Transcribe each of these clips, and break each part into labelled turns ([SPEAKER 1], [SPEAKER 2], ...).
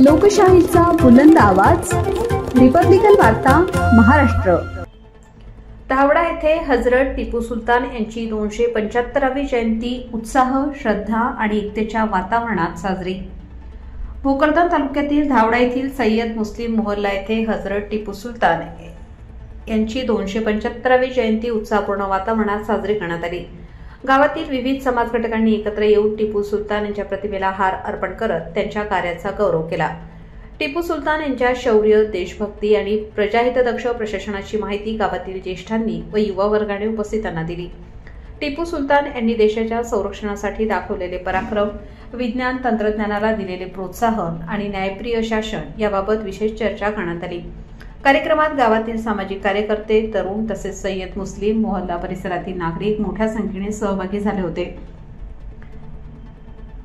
[SPEAKER 1] लोकशाहीचा बुलंद आवाज, रिपब्लिकन वार्ता महाराष्ट्र। धावडा येथे हजरत टिपू सुलतान यांची 275वी जयंती उत्साह, श्रद्धा आणि एकतेच्या वातावरणात साजरी। भोकरदन तालुक्यातील धावडा येथील सय्यद मुस्लिम मोहल्ला येथे हजरत टिपू सुलतान यांची 275वी जयंती उत्साहपूर्ण वातावरणात साजरी करण्यात आली। गावातील विविध समाज घटकांनी एकत्र येऊन टिपू सुलतान यांच्या प्रतिमेला हार अर्पण करत त्यांच्या कार्याचा गौरव केला। टिपू सुलतान यांच्या शौर्य, देशभक्ती आणि प्रजाहितदक्ष प्रशासनाची माहिती गावातील ज्येष्ठांनी व युवा वर्गाने उपस्थितांना दिली। टिपू सुलतान यांनी देशाच्या संरक्षणासाठी दाखवलेले पराक्रम, विज्ञान तंत्रज्ञानाला दिलेले प्रोत्साहन आणि न्यायप्रिय शासन याबाबत विशेष चर्चा करण्यात आली। कार्यक्रमात गावातील सामाजिक कार्यकर्ते, तरुण तसेच सय्यद मुस्लिम मोहल्ला परिसरातील नागरिक मोठ्या संख्येने सहभागी झाले होते।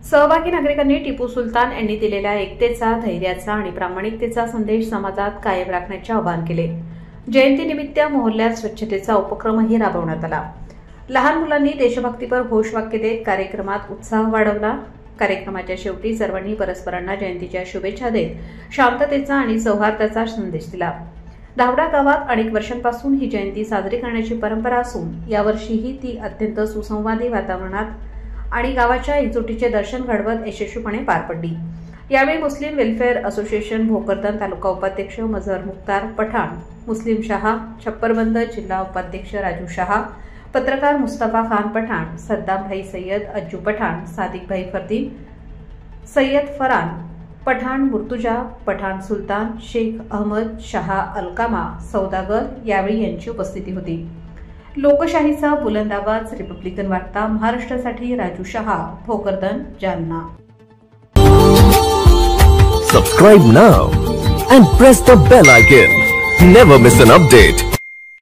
[SPEAKER 1] सहभागी नागरिकांनी टिपू सुलतान यांनी दिलेल्या एकतेचा, धैर्याचा आणि प्रामाणिकतेचा संदेश समाजात कायम राखण्याचे आवाहन केले। जयंतीनिमित्त मोहल्ल्यात स्वच्छतेचा उपक्रमही राबवण्यात आला। लहान मुलांनी देशभक्तीपर घोषवाक्य देत कार्यक्रमात उत्साह वाढवला। कार्यक्रमाच्या शेवटी सर्वांनी परस्परांना जयंतीच्या शुभेच्छा देत शांततेचा आणि सौहार्दाचा संदेश दिला। धावडा गावात अनेक वर्षांपासून ही जयंती साजरी करण्याची परंपरा असून यावर्षीही ती अत्यंत सुसंवादी वातावरणात आणि गावाच्या एकजुटीचे दर्शन घडवत यशस्वीपणे पार पडली। यावेळी मुस्लिम वेलफेअर असोसिएशन भोकरदन तालुका उपाध्यक्ष मजहर मुख्तार पठाण, मुस्लिम शहा छप्परबंद जिल्हा उपाध्यक्ष राजू शहा, पत्रकार मुस्तफा खान पठाण, सद्दाम भाई सय्यद, अज्जू पठाण, सादिक भाई फरदीन, सय्यद फरान पठाण, मुर्तुजा पठाण, सुलतान शेख अहमद, शहा अलकामा सौदागर यावेळी यांची उपस्थिती होती। लोकशाहीचा बुलंद आवाज, रिपब्लिकन वार्ता महाराष्ट्रासाठी Raju Shah, Bhokardan, Jalna.
[SPEAKER 2] Subscribe now and press the bell icon. Never miss an update.